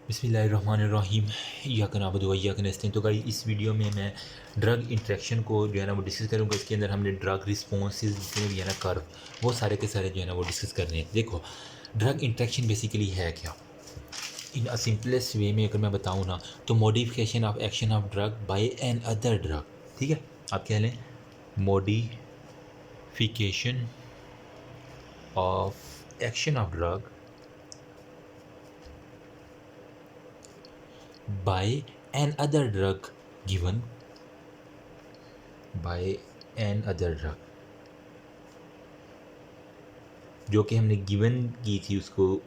बिस्मिल्लाहिर्रहमानिर्रहीम इय्याका नअबुदु व इय्याका नस्तईन। तो गाइस इस वीडियो में मैं ड्रग इंटरेक्शन को जो है ना वो डिस्कस करूँगा। इसके अंदर हमने ड्रग रिस्पॉन्सेज जितने भी है ना कर्व, वो सारे के सारे जो है ना वो डिस्कस करने हैं। देखो, ड्रग इंटरेक्शन बेसिकली है क्या? इन अ सिंपलेस्ट वे में अगर मैं बताऊँ ना, तो modification of action of drug by an other drug. ठीक है, आप कह लें modification of action of drug by an other drug given by an other drug, जो कि हमने गिवन की थी, उसको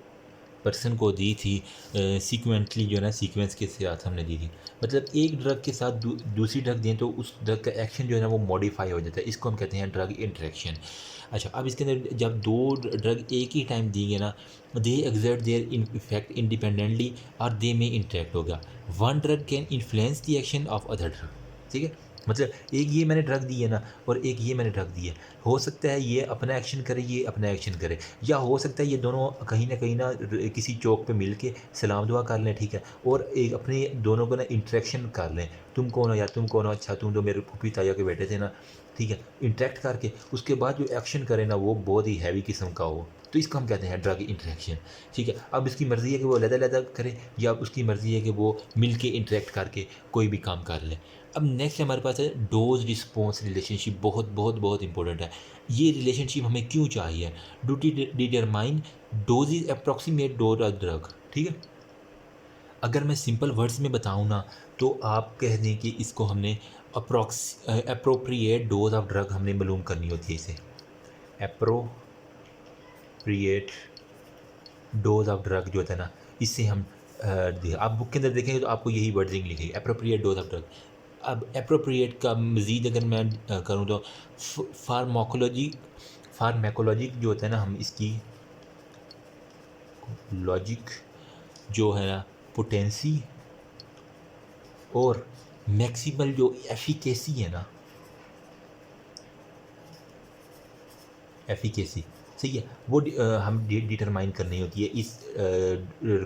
पर्सन को दी थी सीक्वेंटली, जो है ना सीक्वेंस के साथ हमने दी थी। मतलब एक ड्रग के साथ दूसरी ड्रग दें तो उस ड्रग का एक्शन जो है ना वो मॉडिफाई हो जाता है। इसको हम कहते हैं ड्रग इंटरेक्शन। अच्छा, अब इसके अंदर जब दो ड्रग एक ही टाइम दी गई ना, दे एग्जर्ट देयर इफेक्ट इंडिपेंडेंटली और दे में इंटरेक्ट हो गया। One drug can influence the action of other drug. ठीक है, मतलब एक ये मैंने ड्रग दी है ना, और एक ये मैंने ड्रग दी है। हो सकता है ये अपना एक्शन करे, ये अपना एक्शन करे, या हो सकता है ये दोनों कहीं ना किसी चौक पे मिल के सलाम दुआ कर लें। ठीक है, और एक अपने दोनों को ना इंटरेक्शन कर लें। तुम कौन हो यार, तुम कौन हो, अच्छा तुम तो मेरे फूफी ताया के बेटे थे ना। ठीक है, इंटरेक्ट करके उसके बाद जो एक्शन करे ना वो बहुत ही हैवी किस्म का हो, तो इसको हम कहते हैं ड्रग इंटरेक्शन। ठीक है, अब इसकी मर्ज़ी है कि वो अलग-अलग करे, या उसकी मर्ज़ी है कि वो मिल के इंटरेक्ट करके कोई भी काम कर ले। अब नेक्स्ट हमारे पास है डोज रिस्पॉन्स रिलेशनशिप। बहुत बहुत बहुत इंपॉर्टेंट है ये रिलेशनशिप, हमें क्यों चाहिए? Do determine dose is approximate dose of drug. ठीक है, अगर मैं सिंपल वर्ड्स में बताऊँ ना, तो आप कह दें कि इसको हमने अप्रोप्रिएट डोज ऑफ ड्रग हमने मालूम करनी होती है। इसे अप्रोप्रिएट डोज ऑफ ड्रग जो होता है ना, इससे हम आप बुक के अंदर देखेंगे तो आपको यही वर्डिंग लिखेगी, अप्रोप्रिएट डोज ऑफ ड्रग। अब अप्रोप्रिएट का मज़ीद अगर मैं करूँ तो फार्मेकोलॉजिक जो होता है ना, हम इसकी लॉजिक जो है ना, पोटेंसी और मैक्सिमल जो एफिकेसी है ना, एफिकेसी सही है, वो हम डिटरमाइन करनी होती है इस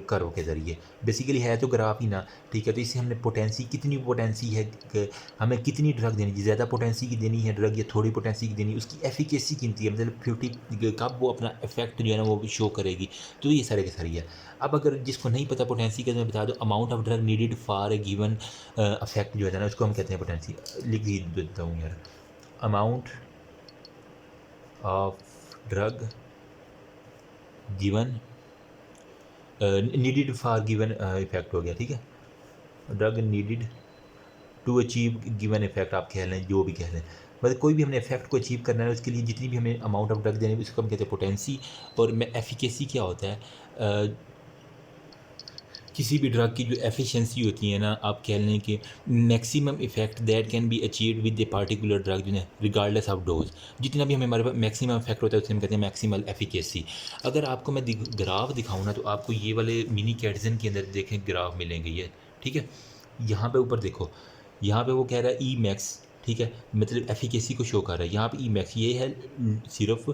कर्व के ज़रिए। बेसिकली है तो ग्राफ ही ना। ठीक है, तो इससे हमने पोटेंसी, कितनी पोटेंसी है हमें कितनी ड्रग देनी चाहिए, ज़्यादा पोटेंसी की देनी है ड्रग या थोड़ी पोटेंसी की देनी, उसकी एफिकेसी कितनी है, मतलब 50 कब वो अपना इफेक्ट जो है ना वो शो करेगी। तो ये सारे के सारी है। अब अगर जिसको नहीं पता पोटेंसी का, तो मैं बता दूँ, amount of drug needed for a given affect जो है ना, उसको हम कहते हैं पोटेंसी। लिख ही देता हूँ यार, amount of drug given needed for given effect हो गया। ठीक है, drug needed to achieve given effect, आप कह लें जो भी कह लें, मतलब कोई भी हमने इफेक्ट को अचीव करना है, उसके लिए जितनी भी हमें अमाउंट ऑफ ड्रग देनी है उसको हम कहते हैं पोटेंसी। और मैं एफिकेसी क्या होता है, किसी भी ड्रग की जो एफिशिएंसी होती है ना, आप कह लें कि maximum effect that can be achieved with a particular drug जो है, रिगार्डलेस ऑफ डोज। जितना भी हमारे पास मैक्सिमम इफेक्ट होता है उसे हम कहते हैं मैक्सिमल एफिकेसी। अगर आपको मैं ग्राफ दिखाऊँ ना, तो आपको ये वाले मिनी कैटजन के अंदर देखें ग्राफ मिलेंगे ये। ठीक है, यहाँ पे ऊपर देखो, यहाँ पे वो कह रहा है ई मैक्स। ठीक है, मतलब एफिकेसी को शो कर रहा है। यहाँ पे ई मैक्स ये है सिर्फ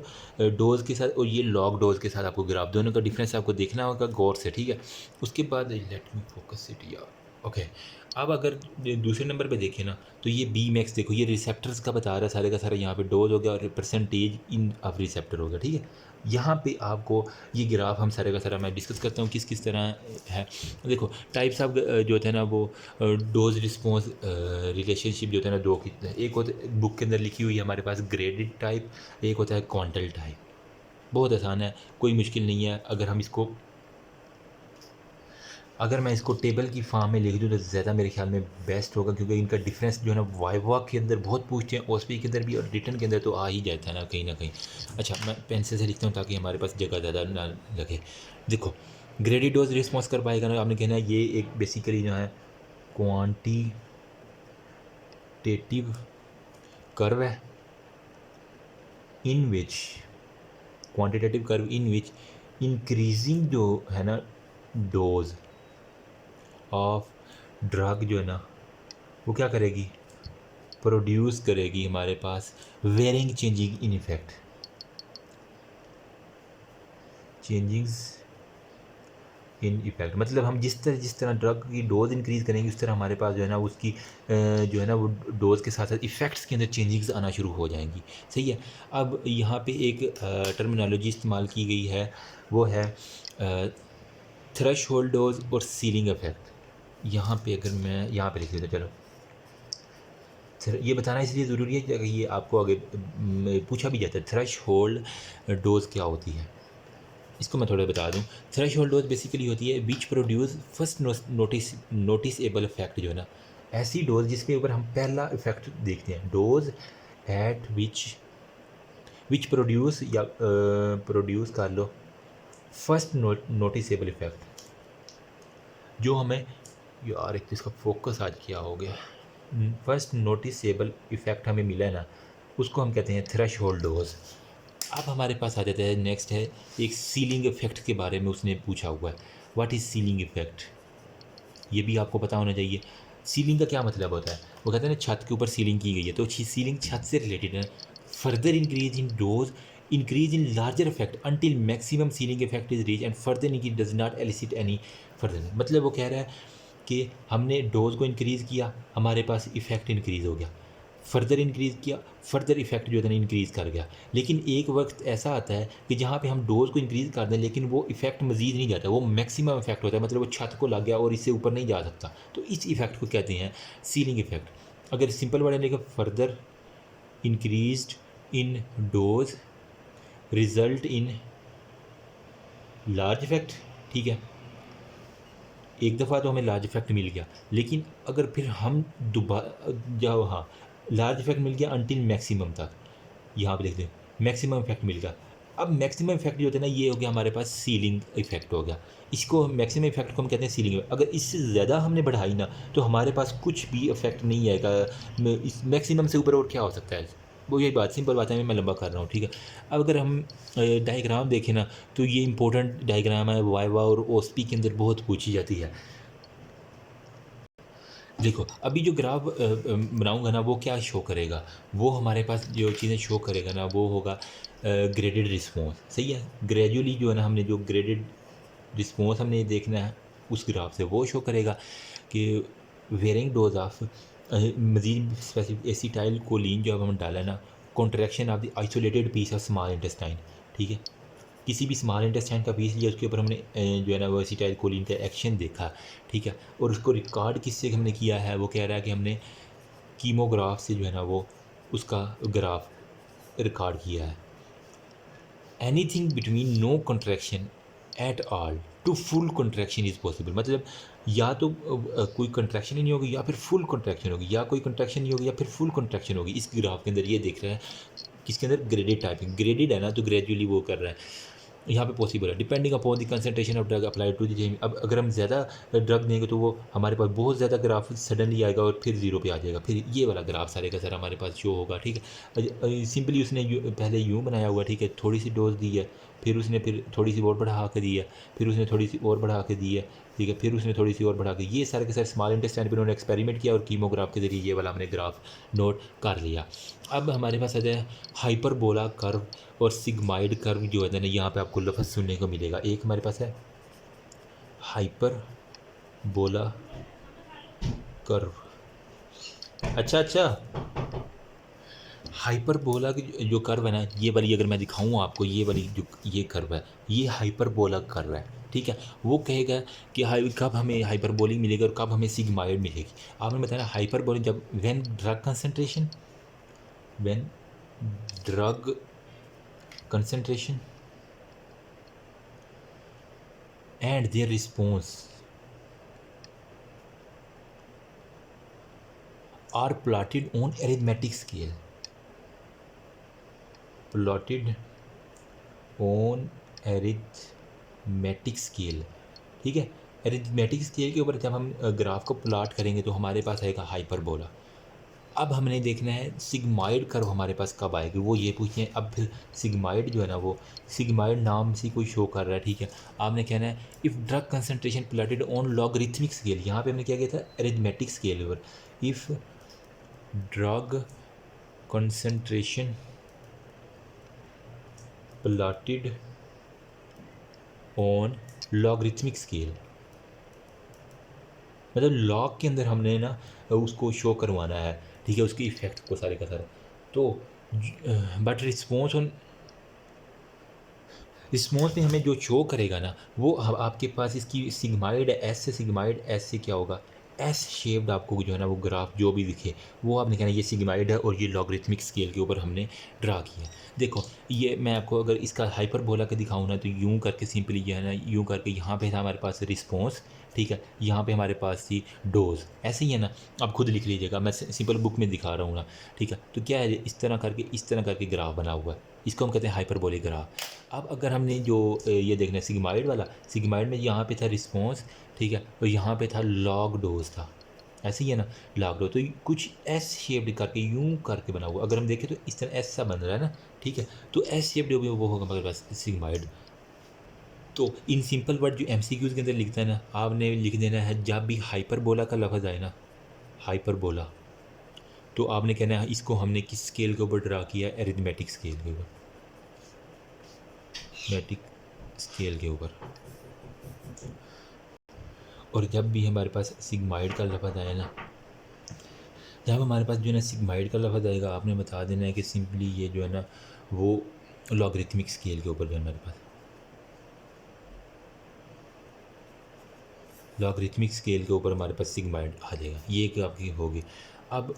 डोज के साथ, और ये लॉग डोज के साथ आपको ग्राफ, दोनों का डिफरेंस आपको देखना होगा गौर से। ठीक है, उसके बाद लेट मी फोकस इट यार। ओके, अब अगर दूसरे नंबर पे देखें ना, तो ये बी मैक्स देखो, ये रिसेप्टर्स का बता रहा है सारे का सारा। यहाँ पे डोज हो गया और परसेंटेज इन ऑफ रिसेप्टर हो गया। ठीक है, यहाँ पे आपको ये ग्राफ हम सारे का सारा मैं डिस्कस करता हूँ किस किस तरह है। देखो, टाइप्स ऑफ जो होता है ना वो डोज रिस्पॉन्स रिलेशनशिप जो होता है ना, दो की एक होता है, बुक के अंदर लिखी हुई है हमारे पास, ग्रेडेड टाइप, एक होता है क्वांटल टाइप। बहुत आसान है, कोई मुश्किल नहीं है। अगर मैं इसको टेबल की फॉर्म में लिख दूँ तो ज़्यादा मेरे ख्याल में बेस्ट होगा, क्योंकि इनका डिफरेंस जो है ना वाइवा के अंदर बहुत पूछते हैं, ओएसपी के अंदर भी, और रिटन के अंदर तो आ ही जाता है ना कहीं। अच्छा, मैं पेंसिल से लिखता हूँ ताकि हमारे पास जगह ज़्यादा ना लगे। देखो, ग्रेडी डोज रिस्पॉन्स कर पाएगा ना, आपने कहना है ये एक बेसिकली जो है क्वान्टिटेटिव कर्व है, in which quantitative curve in which increasing जो है ना डोज ऑफ ड्रग जो है ना, वो क्या करेगी, प्रोड्यूस करेगी हमारे पास varying changing in effect, changings in effect, मतलब हम जिस तरह ड्रग की डोज इंक्रीज़ करेंगे उस तरह हमारे पास जो है ना उसकी जो है ना वो डोज के साथ साथ इफ़ेक्ट्स के अंदर चेंजेस आना शुरू हो जाएंगी। सही है। अब यहाँ पे एक टर्मिनोलॉजी इस्तेमाल की गई है, वो है थ्रेश होल्ड डोज और सीलिंग इफेक्ट। यहाँ पे अगर मैं यहाँ पे लिख देता, चलो ये बताना इसलिए ज़रूरी है कि ये आपको आगे पूछा भी जाता है थ्रेश होल्ड डोज क्या होती है। इसको मैं थोड़ा बता दूं। थ्रेश होल्ड डोज बेसिकली होती है विच प्रोड्यूस फर्स्ट नोटिसएबल इफेक्ट, जो है ना ऐसी डोज जिसके ऊपर हम पहला इफेक्ट देखते हैं। डोज एट विच प्रोड्यूस या प्रोड्यूस कर लो फर्स्ट नोटिसएबल इफेक्ट, जो हमें, यार एक तो इसका फोकस आज क्या हो गया, फर्स्ट नोटिसएबल इफेक्ट हमें मिला है ना, उसको हम कहते हैं थ्रेश होल्ड डोज। अब हमारे पास आ जाता है, नेक्स्ट है एक सीलिंग इफेक्ट के बारे में उसने पूछा हुआ है। व्हाट इज़ सीलिंग इफेक्ट, ये भी आपको पता होना चाहिए। सीलिंग का क्या मतलब होता है, वो कहते हैं ना छत के ऊपर सीलिंग की गई है, तो सीलिंग छत से रिलेटेड है। Further increase in dose increase in larger effect until maximum ceiling effect is reach and further increase does not elicit any further. मतलब वो कह रहा है कि हमने डोज को इंक्रीज़ किया, हमारे पास इफ़ेक्ट इंक्रीज़ हो गया, फर्दर इंक्रीज़ किया, फर्दर इफेक्ट जो है ना इंक्रीज़ कर गया। लेकिन एक वक्त ऐसा आता है कि जहाँ पे हम डोज को इंक्रीज़ कर दें लेकिन वो इफेक्ट मज़ीद नहीं जाता, वो मैक्सिमम इफेक्ट होता है, मतलब वो छत को लग गया और इससे ऊपर नहीं जा सकता। तो इस इफेक्ट को कहते हैं सीलिंग इफेक्ट। अगर सिंपल वर्ड में लिखे, further increased in dose result in large effect. ठीक है, एक दफ़ा तो हमें लार्ज इफेक्ट मिल गया, लेकिन अगर फिर हम दोबारा जाओ, हाँ लार्ज इफेक्ट मिल गया अंटिल मैक्सिमम तक, यहाँ पे लिख दें मैक्सिमम इफेक्ट मिल गया। अब मैक्सिमम इफेक्ट जो होता है ना, ये हो गया हमारे पास सीलिंग इफेक्ट हो गया। इसको मैक्सिमम इफेक्ट को हम कहते हैं सीलिंग। अगर इससे ज़्यादा हमने बढ़ाई ना तो हमारे पास कुछ भी इफेक्ट नहीं आएगा। इस मैक्सिमम से ऊपर और क्या हो सकता है, वो यही बात, सिंपल बात है, मैं लंबा कर रहा हूँ। ठीक है, अब अगर हम डायग्राम देखें ना, तो ये इंपॉर्टेंट डायग्राम है, वाइवा और ओएसपी के अंदर बहुत पूछी जाती है। देखो अभी जो ग्राफ बनाऊंगा ना, वो क्या शो करेगा, वो हमारे पास जो चीज़ें शो करेगा ना वो होगा ग्रेडेड रिस्पॉन्स। सही है, ग्रेजुअली जो है ना हमने जो ग्रेडेड रिस्पॉन्स हमने देखना है उस ग्राफ से वो शो करेगा कि वेरिंग डोज ऑफ मजीद स्पेसिफिक एसिटाइल कोलिन जो अब हम डाला है ना, contraction of the isolated piece of small intestine. ठीक है, किसी भी स्मॉल इंटेस्टाइन का पीस लिया, उसके ऊपर हमने जो है ना वो एसिटाइल कोलिन का एक्शन देखा। ठीक है, और उसको रिकॉर्ड किससे हमने किया है, वो कह रहा है कि हमने कीमोग्राफ से जो है ना वो उसका ग्राफ रिकॉर्ड किया है। Anything between no contraction at all to full contraction is possible, मतलब या तो कोई कंट्रैक्शन ही नहीं होगी या फिर फुल कंट्रैक्शन होगी, या कोई कंट्रैक्शन नहीं होगी या फिर फुल कंट्रैक्शन होगी। इस ग्राफ के अंदर ये देख रहे हैं, किसके अंदर, ग्रेडेड टाइपिंग, ग्रेडेड है ना तो ग्रेजुअली वो कर रहा है, यहाँ पे पॉसिबल है। Depending upon the concentration of drug applied to the gem. अब अगर हम ज़्यादा ड्रग देंगे तो वो हमारे पास बहुत ज़्यादा ग्राफ सडनली आएगा और फिर जीरो पे आ जाएगा, फिर ये वाला ग्राफ सारे का सारा हमारे पास शो होगा। ठीक है, सिंपली उसने पहले यूँ बनाया हुआ, ठीक है, थोड़ी सी डोज दी है, फिर थोड़ी सी और बढ़ा के दी है, फिर उसने थोड़ी सी और बढ़ा के दी है, ठीक है, फिर उसने थोड़ी सी और बढ़ा के, ये सारे के सारे स्मॉल इंटेस्टाइन पर उन्होंने एक्सपेरिमेंट किया और कीमोग्राफ के जरिए ये वाला हमने ग्राफ नोट कर लिया। अब हमारे पास आ जाए हाइपरबोला कर्व और सिग्माइड कर्व, जो है ना यहाँ पे आपको लफ्ज़ सुनने को मिलेगा। एक हमारे पास है हाइपरबोला कर्व, अच्छा हाइपरबोला की जो कर्व है ना, ये वाली अगर मैं दिखाऊँ आपको, ये वाली जो ये कर्व है, ये हाइपरबोला कर्व है। ठीक है, वो कहेगा कि कब हमें हाइपरबोलिक मिलेगी और कब हमें सिग्माइड मिलेगी। आपने बताया हाइपरबोलिक जब when drug concentration and their response are plotted on arithmetic scale, plotted on arithmetic scale। ठीक है, अरिथमेटिक स्केल के ऊपर जब हम ग्राफ को प्लॉट करेंगे तो हमारे पास आएगा हाइपरबोला। अब हमने देखना है सिग्माइड कर्व हमारे पास कब आएगी, वो ये पूछते हैं। अब फिर सिग्माइड जो है ना, वो सिग्माइड नाम से कोई शो कर रहा है। ठीक है, आपने कहना है if drug concentration plotted on logarithmic scale, यहाँ पे हमने क्या किया था, अरिथमेटिक स्केल पर। If drug concentration plotted on logarithmic scale, मतलब लॉग के अंदर हमने ना उसको शो करवाना है, ठीक है, उसके इफेक्ट को सारे का सारा। तो बट रिस्पॉन्स में हमें जो शो करेगा ना वो आपके पास इसकी सिग्माइड एस से, सिग्माइड एस से क्या होगा, एस शेप्ड आपको जो है ना वो ग्राफ जो भी दिखे वो आपने कहना ये सिग्माइड है और ये लॉगरिथमिक स्केल के ऊपर हमने ड्रा किया। देखो ये मैं आपको अगर इसका हाइपरबोला का दिखाऊँ ना तो यूं करके सिंपली जो है ना यूं करके यहाँ पे था हमारे पास रिस्पॉन्स, ठीक है, यहाँ पे हमारे पास थी डोज, ऐसे ही है ना, आप खुद लिख लीजिएगा, मैं सिंपल बुक में दिखा रहा हूँ ना, ठीक है। तो क्या है इस तरह करके ग्राफ बना हुआ है, इसको हम कहते हैं हाइपरबोलिक ग्राफ। अब अगर हमने जो ये देखना है सिग्माइड वाला, सिग्माइड में यहाँ पे था रिस्पॉन्स, ठीक है, और यहाँ पे था लॉग डोज था, ऐसे ही है ना, लॉग डोज। तो कुछ एस शेप्ड करके यूं करके बना हुआ, अगर हम देखें तो इस तरह एस सा बन रहा है ना, ठीक है, तो एस शेप्ड वो होगा हमारे पास सिग्माइड। तो इन सिंपल वर्ड जो एमसीक्यूज के अंदर लिखता है ना, आपने लिख देना है जब भी हाइपरबोला का लफ्ज़ आए ना, हाइपरबोला, तो आपने कहना है इसको हमने किस स्केल के ऊपर ड्रा किया है, एरिथमेटिक स्केल के ऊपर, मैटिक स्केल के ऊपर। और जब भी हमारे पास सिग्माइड का लफ्ज़ आया ना, जब हमारे पास जो है ना सिग्माइड का लफ्ज़ आएगा, आपने बता देना है कि सिंपली ये जो है ना वो लॉगरिथमिक स्केल के ऊपर जो है हमारे पास लॉगरिथमिक स्केल के ऊपर हमारे पास सिग्माइड आ जाएगा, ये एक आपकी होगी। अब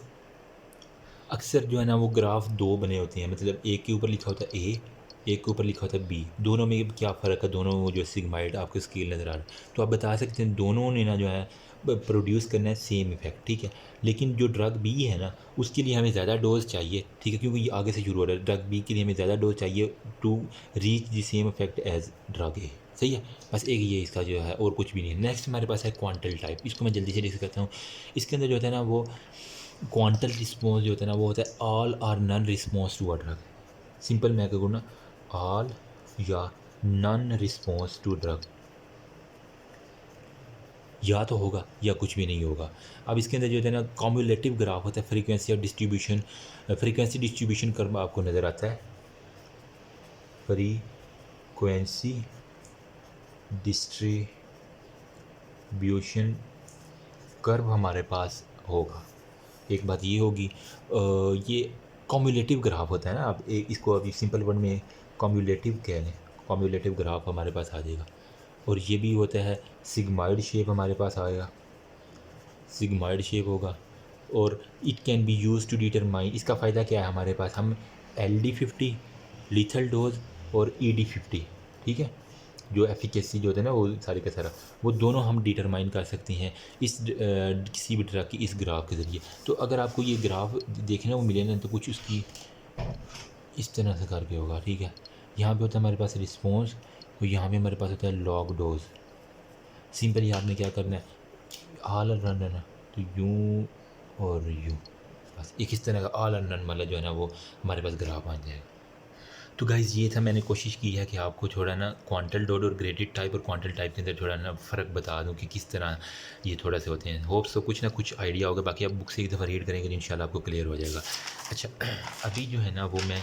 अक्सर जो है ना वो ग्राफ दो बने होते हैं, मतलब एक के ऊपर लिखा होता है ए, एक के ऊपर लिखा होता है बी, दोनों में क्या फ़र्क है, दोनों वो जो सिग्माइड आपको स्केल नज़र आ रहा है, तो आप बता सकते हैं दोनों ने ना जो है प्रोड्यूस करना है सेम इफेक्ट, ठीक है। लेकिन जो ड्रग बी है ना उसके लिए हमें ज़्यादा डोज चाहिए, ठीक है, क्योंकि ये आगे से शुरू हो रहा है, ड्रग बी के लिए हमें ज़्यादा डोज चाहिए to reach the same effect as drug A, सही है। बस एक ये इसका जो है और कुछ भी नहीं है। नेक्स्ट हमारे पास है क्वांटल टाइप, इसको मैं जल्दी से डिस्कस करता हूँ। इसके अंदर जो होता है ना वो क्वांटल रिस्पॉन्स जो होता है ना वो होता है ऑल और none response to a drug. Simple मैं क्या करूँ ना, ऑल या नन रिस्पॉन्स टू ड्रग, या तो होगा या कुछ भी नहीं होगा। अब इसके अंदर जो होता है ना कॉम्युलेटिव ग्राफ होता है, फ्रीक्वेंसी और डिस्ट्रीब्यूशन, फ्रीक्वेंसी डिस्ट्रीब्यूशन कर्व आपको नज़र आता है, फ्रीक्वेंसी डिस्ट्रीब्यूशन कर्व हमारे पास होगा। एक बात ये होगी, ये कॉम्युलेटिव ग्राफ होता है ना, आप इसको अभी सिंपल वर्ड में कॉम्युलेटिव कह लें, कॉम्युलेटिव ग्राफ हमारे पास आ जाएगा। और ये भी होता है सिग्माइड शेप हमारे पास आएगा, सिग्माइड शेप होगा। और it can be use to determine, इसका फ़ायदा क्या है हमारे पास, हम LD50 लीथल डोज और ED50, ठीक है, जो एफिकेसी जो होता है ना वो सारे का सारा वो दोनों हम डिटरमाइन कर सकते हैं इस किसी भी ड्रग की इस ग्राफ के ज़रिए। तो अगर आपको ये ग्राफ देखने को मिले ना तो कुछ उसकी इस तरह से करके होगा, ठीक है। यहाँ पे होता है हमारे पास रिस्पॉन्स और यहाँ पे हमारे पास होता है लॉग डोज। सिंपली आपने क्या करना है, ऑल और नन है ना, तो यूँ और यूँ, बस एक इस तरह का ऑल और नन वाला जो है ना वो हमारे पास ग्राफ आ जाएगा। तो गाइज़ ये था, मैंने कोशिश की है कि आपको थोड़ा ना क्वांटल डॉट और ग्रेडेड टाइप और क्वांटल टाइप के अंदर थोड़ा ना फ़र्क बता दूं कि किस तरह ये थोड़ा से होते हैं। होप्स तो कुछ ना कुछ आइडिया होगा, बाकी आप बुक से एक दफ़ा रीड करेंगे तो इंशाल्लाह आपको क्लियर हो जाएगा। अच्छा अभी जो है ना वो मैं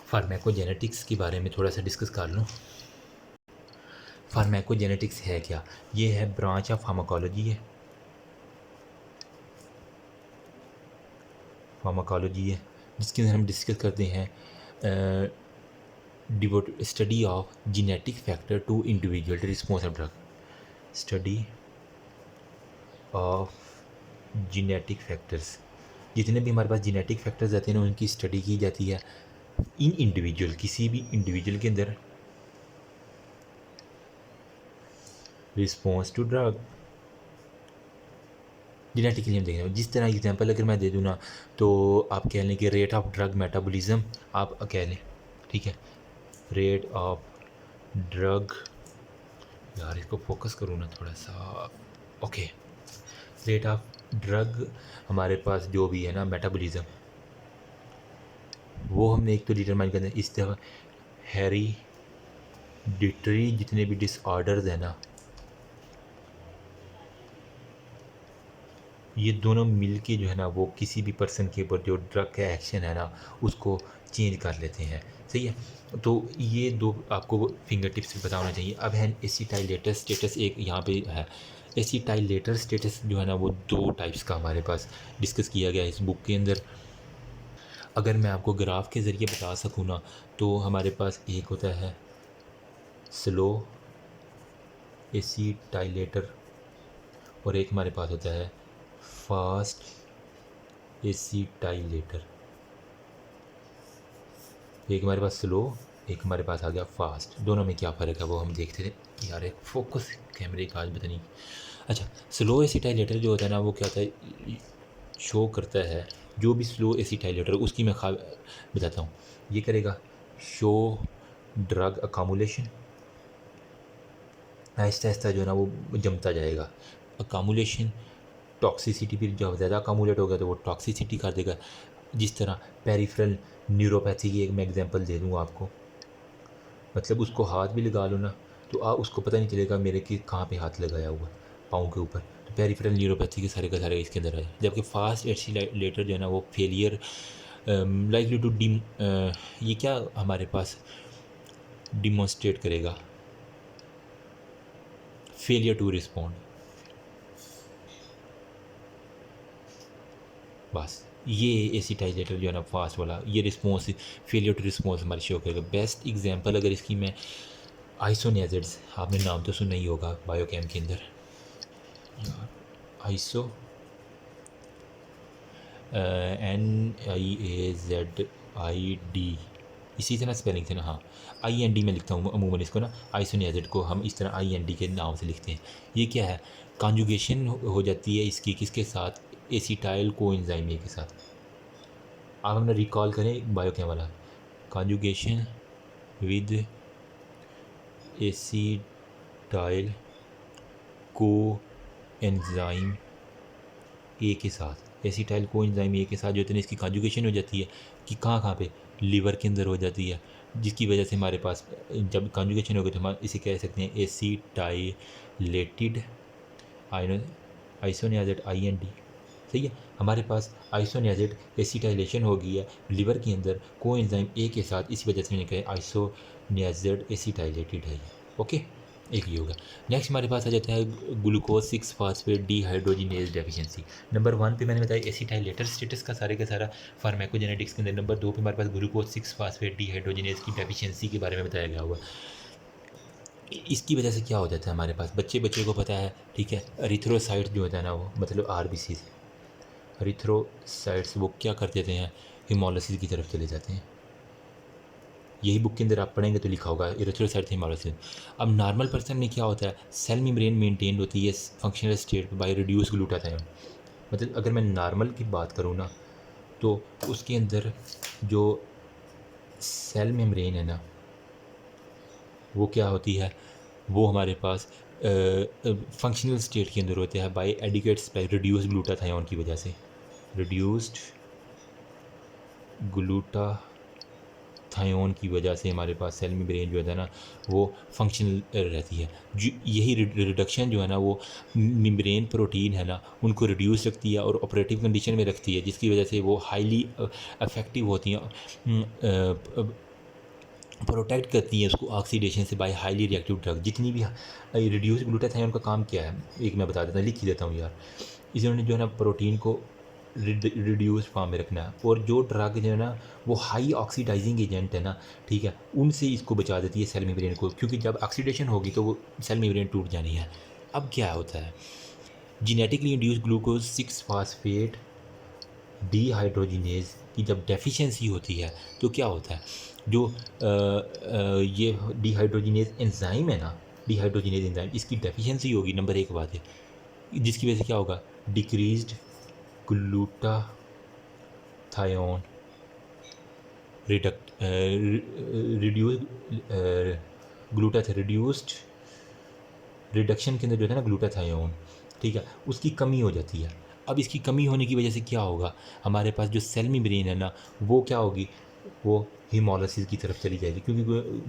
फार्माकोजेनेटिक्स के बारे में थोड़ा सा डिस्कस कर लूँ। फार्माकोजेनेटिक्स है क्या, ये है ब्रांच ऑफ फार्माकोलॉजी है, फार्माकोलॉजी है जिसके अंदर हम डिस्कस करते हैं study of genetic factor to individual response of drug, study of genetic factors, जितने भी हमारे पास जेनेटिक फैक्टर्स आते हैं ना उनकी स्टडी की जाती है इन इंडिविजुअल, किसी भी इंडिविजुअल के अंदर रिस्पॉन्स टू ड्रग। जेनेटिकली हम देखें, जिस तरह एग्जांपल अगर मैं दे दूँ ना तो आप कह लें कि रेट ऑफ ड्रग मेटाबॉलिज्म, आप कह लें, ठीक है, रेट ऑफ ड्रग, यार इसको फोकस करूँ ना थोड़ा सा, ओके, रेट ऑफ ड्रग हमारे पास जो भी है ना मेटाबॉलिज्म, वो हमने एक तो डिटरमाइन करना है। इस तरह हेरिडिटरी जितने भी डिसऑर्डर्स हैं ना ये दोनों मिल के जो है ना वो किसी भी पर्सन के ऊपर जो ड्रग का एक्शन है ना उसको चेंज कर लेते हैं। सही है। तो ये दो आपको फिंगर टिप्स पे पता होना चाहिए। अब है एसिटाइलेटर स्टेटस, एक यहाँ पे है। एसिटाइलेटर स्टेटस जो है ना वो दो टाइप्स का हमारे पास डिस्कस किया गया है इस बुक के अंदर। अगर मैं आपको ग्राफ के ज़रिए बता सकूँ ना तो हमारे पास एक होता है स्लो एसिटाइलेटर और एक हमारे पास होता है फास्ट एसिटाइलेटर। एक हमारे पास स्लो, एक हमारे पास आ गया फास्ट। दोनों में क्या फ़र्क है वो हम देखते थे। यार एक फोकस कैमरे का आज पता नहीं। अच्छा, स्लो एसिटाइलेटर जो होता है ना वो क्या होता है, शो करता है जो भी स्लो एसिटाइलेटर उसकी मैं बताता हूँ। ये करेगा show drug accumulation, Aahista Aahista जो है ना वो जमता जाएगा। अकामुलेशन टॉक्सिसिटी, फिर जब ज़्यादा अकामुलेट हो गया तो वो टॉक्सिसिटी कर देगा। जिस तरह पेरिफेरल न्यूरोपैथी की एक मैं एग्जांपल दे दूँ आपको, मतलब उसको हाथ भी लगा लो ना तो उसको पता नहीं चलेगा मेरे कि कहाँ पे हाथ लगाया हुआ, पाँव के ऊपर। तो पेरिफेरल न्यूरोपैथी के सारे इसके अंदर है। जबकि फास्ट एसिलेटर जो है ना वो फेलियर लाइकली टू ये क्या हमारे पास डिमॉन्स्ट्रेट करेगा, फेलियर टू रिस्पॉन्ड। बस ये एसिटाइलेटर जो है ना फास्ट वाला, ये रिस्पॉन्स फेलियर टू रिस्पॉन्स हमारी शो करेगा। बेस्ट एग्जांपल अगर इसकी मैं आइसोनियाजिड्स, आपने नाम तो सुना ही होगा बायोकेम के अंदर। आइसो NIAZID, इसी तरह स्पेलिंग से ना, हाँ IND में लिखता हूँ अमूमन इसको ना। आइसोनियाजिड को हम इस तरह IND के नाम से लिखते हैं। ये क्या है, कॉन्जुगेशन हो जाती है इसकी किसके साथ, एसिटाइल कोएंजाइम ए के साथ। आप हमने रिकॉल करें बायोकेम वाला, conjugation with acetyl coenzyme A के साथ। एसिटाइल कोएंजाइम ए के साथ जो है इसकी कॉन्जुगेशन हो जाती है कि कहाँ कहाँ पे, लीवर के अंदर हो जाती है, जिसकी वजह से हमारे पास जब कॉन्जुगेशन हो गई तो हम इसे कह सकते हैं एसिटाइलेटेड आइसोनियाजेट IND। सही है। हमारे पास आइसोनियाजेट एसिटाइलेशन हो गई है लीवर के अंदर कोएंजाइम ए के साथ, इसी वजह से मैंने कहा आइसोनियाजेट एसिटाइलेटेड है। ओके, एक ये होगा। नेक्स्ट हमारे पास आ जाता है glucose 6 phosphate dehydrogenase deficiency. Number 1 पे मैंने बताया एसिटाइलेटर स्टेटस का सारे फार्माकोजेनेटिक्स के अंदर। नंबर 2 पे हमारे पास ग्लूकोज 6 फास्फेट डीहाइड्रोजिनेज की डेफिशिएंसी के बारे में बताया गया हुआ। इसकी वजह से क्या हो जाता है हमारे पास, बच्चे को पता है, ठीक है। एरिथ्रोसाइट जो होता है ना वो मतलब RBC, एरिथ्रोसाइट्स वो क्या कर देते हैं, हिमोलिसिस की तरफ चले जाते हैं। यही बुक के अंदर आप पढ़ेंगे तो लिखा होगा एरिथ्रोसाइट हिमोलिसिस। अब नॉर्मल पर्सन में क्या होता है, सेल मेम्ब्रेन मेंटेन होती है functional state by reduce glutathione. मतलब अगर मैं नॉर्मल की बात करूँ ना तो उसके अंदर जो सेल मेम्ब्रेन है ना वो क्या होती है, वो हमारे पास फंक्शनल स्टेट के अंदर होते हैं बाय एडिकेट्स बाय रिड्यूस ग्लूटाथायोन की वजह से। रिड्यूस्ड ग्लूटाथायोन की वजह से हमारे पास सेल मेम्ब्रेन जो है ना वो फंक्शनल रहती है। जो यही रिडक्शन जो है ना वो मेम्ब्रेन प्रोटीन है ना उनको रिड्यूस रखती है और ऑपरेटिव कंडीशन में रखती है, जिसकी वजह से वो हाईली इफेक्टिव होती हैं, प्रोटेक्ट करती हैं उसको ऑक्सीडेशन से बाय हाईली रिएक्टिव ड्रग। जितनी भी रिड्यूस ग्लूटाथायोन का काम क्या है, एक मैं बता देता हूँ, लिख ही देता हूँ यार। इन्होंने जो है ना प्रोटीन को रिड्यूस फॉर्म में रखना है, और जो ड्रग जो है ना वो हाई ऑक्सीडाइजिंग एजेंट है ना, ठीक है, उनसे इसको बचा देती है सेल मेम्ब्रेन को, क्योंकि जब ऑक्सीडेशन होगी तो वो सेल मेम्ब्रेन टूट जानी है। अब क्या होता है, genetically induce glucose 6 phosphate dehydrogenase की जब डेफिशिएंसी होती है तो क्या होता है, जो ये डीहाइड्रोजिनेज एंजाइम है ना, डीहाइड्रोजिनेज एंजाइम इसकी डेफिशिएंसी होगी। नंबर 1 बात है, जिसकी वजह से क्या होगा, डिक्रीज्ड ग्लूटाथायोन रिड्यूस्ड रिडक्शन के अंदर जो है ना ग्लूटाथायोन, ठीक है, उसकी कमी हो जाती है। अब इसकी कमी होने की वजह से क्या होगा, हमारे पास जो सेल मेम्ब्रेन है ना वो क्या होगी, वो हीमोलिसिस की तरफ चली जाएगी, क्योंकि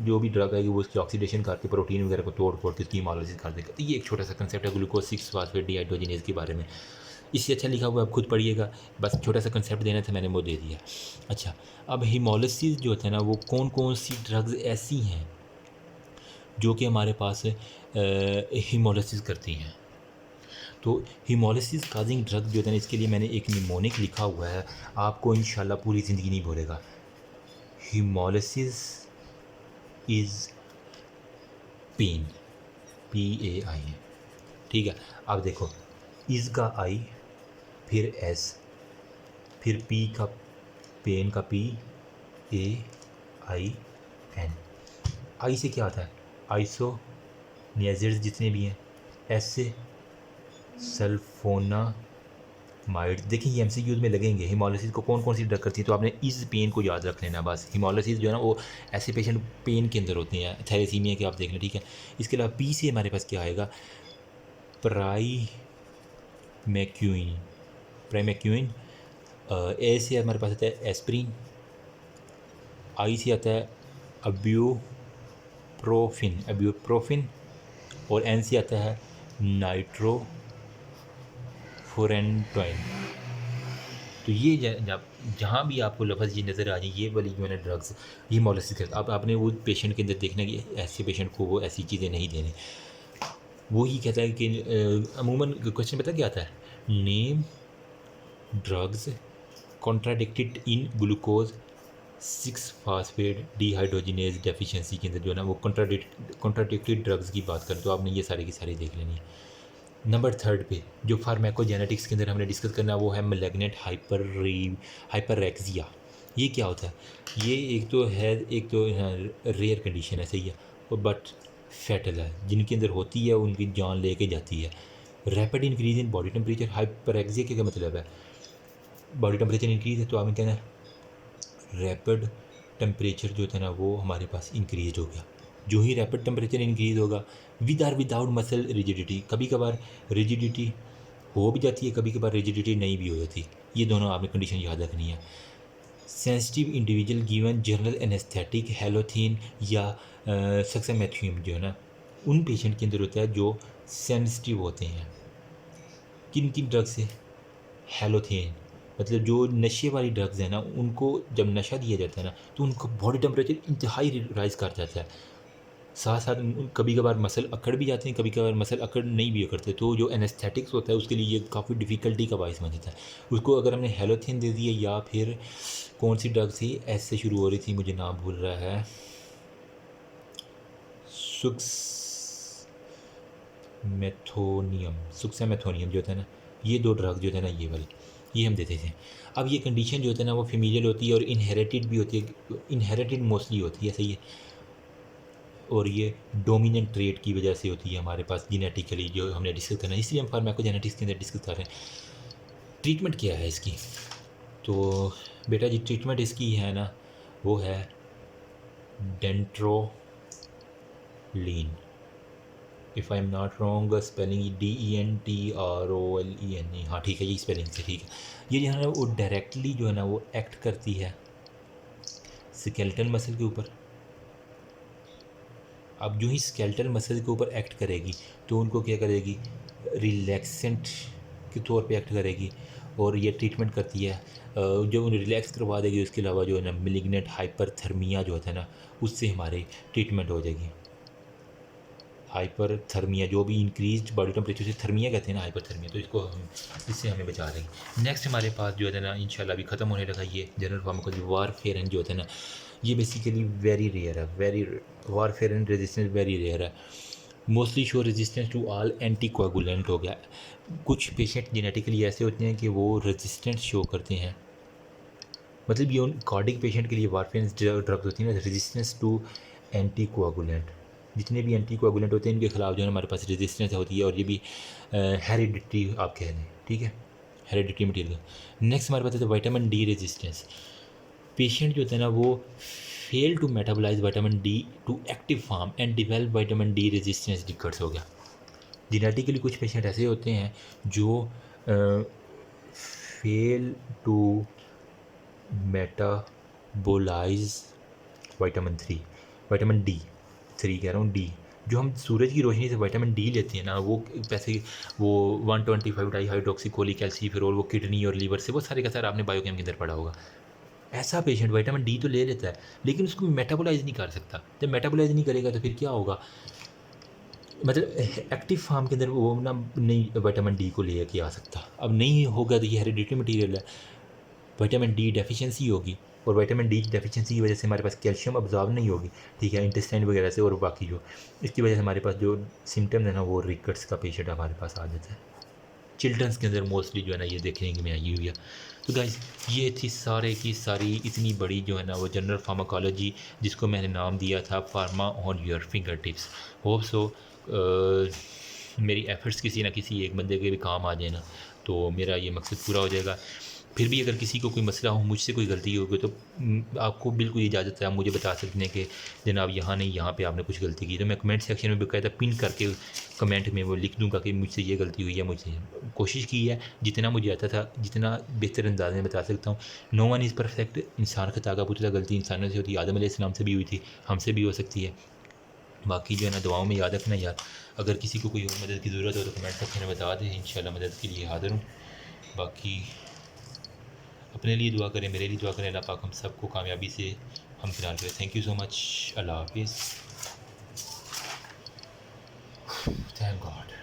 जो भी ड्रग आएगी वो उसकी ऑक्सीडेशन करके प्रोटीन वगैरह को तोड़ फोड़ के उसकी हीमोलिसिस कर देगा। तो ये एक छोटा सा कंसेप्ट है ग्लूकोज 6 फास्फेट डीहाइड्रोजिनेज के बारे में। इससे अच्छा लिखा हुआ आप खुद पढ़िएगा, बस छोटा सा कंसेप्ट देना था, मैंने वो दे दिया। अच्छा, अब हीमोलिसिस जो होता है ना, वो कौन कौन सी ड्रग्स ऐसी हैं जो कि हमारे पास हीमोलिसिस करती हैं। तो हीमोलिसिस काजिंग ड्रग जो है ना, इसके लिए मैंने एक निमोनिक लिखा हुआ है, आपको इंशाल्लाह पूरी ज़िंदगी नहीं भूलेगा। हीमोलिसिस इज़ पेन, PAIN, ठीक है। अब देखो, इज़ का आई, फिर एस, फिर पी का पेन का PAIN। आई से क्या आता है? आइसो नियाजिड्स जितने भी हैं। एस से सल्फोना माइड। देखिए ये MCQs में लगेंगे, हीमोलिसिस को कौन कौन सी ड्रग करती है, तो आपने इस पेन को याद रख लेना बस। हीमोलिसिस जो है ना, वो ऐसे पेशेंट पेन के अंदर होते हैं, थैलेसीमिया के आप देख लें, ठीक है। इसके अलावा पी से हमारे पास क्या आएगा? प्राइमेक्यूइन, प्राइमेक्यूइन। ए से हमारे पास आता है एस्प्रिन। आई से आता है अब्यूप्रोफिन, अब्यूप्रोफिन। और एन से आता है नाइट्रोफुरेंटोइन। तो ये जब जहाँ भी आपको लफ्ज़ ये नज़र आ जाए, ये वाली जो है ना ड्रग्स, ये मॉलिसिस करता। अब आपने वो पेशेंट के अंदर देखना कि ऐसे पेशेंट को वो ऐसी चीज़ें नहीं देनी। वो ही कहता है कि अमूमन क्वेश्चन पता क्या आता है? Name drugs contradicted in glucose 6 phosphate dehydrogenase deficiency के अंदर जो है ना, वो कॉन्ट्राडिक्टेड ड्रग्स की बात करें तो आपने ये सारी की सारी देख लेनी है। नंबर 3 पे जो फार्माकोजेनेटिक्स के अंदर हमने डिस्कस करना, वो है मैलिग्नेंट हाइपररेक्सिया। ये क्या होता है? ये एक तो है, एक तो रेयर कंडीशन है, सही है, और बट फैटल है, जिनके अंदर होती है उनकी जान लेके जाती है। Rapid increase in body temperature. Hyperpyrexia क्या मतलब है? बॉडी टेम्परेचर इंक्रीज है, तो आपने कहना है रैपिड टेम्परेचर जो था ना, वो हमारे पास इंक्रीज हो गया। जो ही रैपिड टेम्परेचर इंक्रीज होगा, with or without muscle rigidity, कभी कभार रिजिडिटी हो भी जाती है, कभी कभार रिजिडिटी नहीं भी हो जाती। ये दोनों आपने कंडीशन याद रखनी है। Sensitive individual given general anaesthetic halothane या सक्सामेथियम जो है ना, उन पेशेंट के अंदर होता है जो सेंसिटिव होते हैं। किन किन ड्रग से? हेलोथेन, मतलब जो नशे वाली ड्रग्स हैं ना, उनको जब नशा दिया जाता है ना, तो उनका बॉडी टेम्परेचर इंतहाई राइज कर जाता है। साथ साथ कभी कभार मसल अकड़ भी जाते हैं, कभी कभार मसल अकड़ नहीं भी करते, तो जो एनेस्थेटिक्स होता है उसके लिए ये काफ़ी डिफ़िकल्टी का बायस बन जाता है। उसको अगर हमने हेलोथेन दे दिया, या फिर कौन सी ड्रग थी एस से शुरू हो रही थी, मुझे नाम भूल रहा है, सुक्सामेथोनियम जो था ना, ये दो ड्रग जो थे ना, ये वाली ये हम देते थे। अब ये कंडीशन जो होता है ना, वो फीमेल होती है और इनहेरिटेड भी होती है, इनहेरिटेड मोस्टली होती है, सही है। और ये डोमिनेंट ट्रेट की वजह से होती है हमारे पास जेनेटिकली, जो हमने डिस्कस करना है, इसलिए हम फार्माकोजेनेटिक्स के अंदर डिस्कस कर रहे हैं। ट्रीटमेंट क्या है इसकी? तो बेटा जी, ट्रीटमेंट इसकी है ना, वो है dantrolene. If I am not wrong, spelling DENTROLEN। हाँ ठीक है, ये स्पेलिंग से ठीक है। ये जो है ना, वो डायरेक्टली जो है ना, वो एक्ट करती है स्केलेटल मसल के ऊपर। अब जो ही स्केलेटल मसल के ऊपर एक्ट करेगी, तो उनको क्या करेगी? रिलैक्सेंट के तौर पे एक्ट करेगी, और ये ट्रीटमेंट करती है। जो उन्हें रिलैक्स करवा देगी, उसके अलावा जो है ना, मिलिग्नेंट हाइपरथर्मिया जो होता है ना, उससे हमारी ट्रीटमेंट हो जाएगी। हाइपरथर्मिया, जो भी इंक्रीज बॉडी टेम्परेचर से थर्मिया कहते हैं ना, हाइपरथर्मिया, तो इसको हम, इससे हमें बचा देंगे। नेक्स्ट हमारे पास जो है ना, इंशाल्लाह अभी ख़त्म होने लगा ये जनरल फार्माकोलॉजी। वारफेरिन जो होता है ना, ये बेसिकली वेरी रेयर है, very warfarin resistance very rare है। Mostly show resistance to all anticoagulant हो गया। कुछ पेशेंट जेनेटिकली ऐसे होते हैं कि वो रेजिस्टेंस शो करते हैं, मतलब ये उन कार्डिक पेशेंट के लिए वारफेरिन ड्रग्स होती है ना, रेजिस्टेंस टू एंटीकोगुलेंट। जितने भी एंटीकोगुलेंट होते हैं, इनके खिलाफ जो है हमारे पास रेजिस्टेंस होती है, और ये भी हेरिडिटी आप कह दें, ठीक है, हेरिडिटी मटीरियल। नेक्स्ट हमारे पास है विटामिन डी रेजिस्टेंस। पेशेंट जो होता है ना, वो fail to metabolise vitamin D to active form and develop vitamin D resistance rickets हो गया। जेनेटिकली कुछ पेशेंट ऐसे होते हैं जो fail to metabolise vitamin 3, vitamin D3 कह रहा हूँ, जो हम सूरज की रोशनी से विटामिन डी लेते हैं ना, वो पैसे वो 125 डाई हाइड्रोक्सीकोलिक एल्सीफेरोल, वो किडनी और लीवर से, वो सारे का सारा आपने बायोकेम के अंदर पढ़ा होगा। ऐसा पेशेंट विटामिन डी तो ले लेता है, लेकिन उसको मेटाबोलाइज नहीं कर सकता। जब मेटाबोलाइज नहीं करेगा तो फिर क्या होगा, मतलब एक्टिव फार्म के अंदर वो ना नहीं विटामिन डी को ले के आ सकता। अब नहीं होगा तो ये हेरिडिटरी मटीरियल है, विटामिन डी डेफिशिएंसी होगी, और विटामिन डी की डेफिशिएंसी की वजह से हमारे पास कैल्शियम अब्जॉर्ब नहीं होगी, ठीक है, इंटेस्टाइन वगैरह से, और बाकी जो इसकी वजह से हमारे पास जो सिम्टम्स है ना, वो रिकट्स का पेशेंट हमारे पास आ जाता है। चिल्ड्रंस के अंदर मोस्टली जो है ना ये देखने में आई हुई है। तो गाइस ये थी सारे की सारी इतनी बड़ी जो है ना वो जनरल फार्माकोलॉजी, जिसको मैंने नाम दिया था pharma on your finger tips. Hope so मेरी एफर्ट्स किसी ना किसी एक बंदे के भी काम आ जाए ना, तो मेरा ये मकसद पूरा हो जाएगा। फिर भी अगर किसी को कोई मसला हो, मुझसे कोई गलती होगी, तो आपको बिल्कुल इजाज़त है, आप मुझे बता सकते हैं कि जनाब यहाँ नहीं, यहाँ पे आपने कुछ गलती की। तो मैं कमेंट सेक्शन में बाकायदा पिन करके कमेंट में वो लिख दूँगा कि मुझसे ये गलती हुई है। मुझे कोशिश की है जितना मुझे आता था, जितना बेहतर अंदाज में बता सकता हूँ। नो वन इज़ परफेक्ट, इंसान खता का पुतला, गलती इंसानों से होती है, आदम अलैहिस्सलाम से भी हुई थी, हमसे भी हो सकती है। बाकी जो है ना दुआओं में याद रखना यार। अगर किसी को कोई और मदद की ज़रूरत हो तो कमेंट सेक्शन में बता दें, इंशाल्लाह मदद के लिए हाज़िर हूँ। बाकी अपने लिए दुआ करें, मेरे लिए दुआ करें, अल्लाह पाक हम सबको कामयाबी से हमकिनार करें। Thank you so much. अल्लाह हाफिज़। Thank God.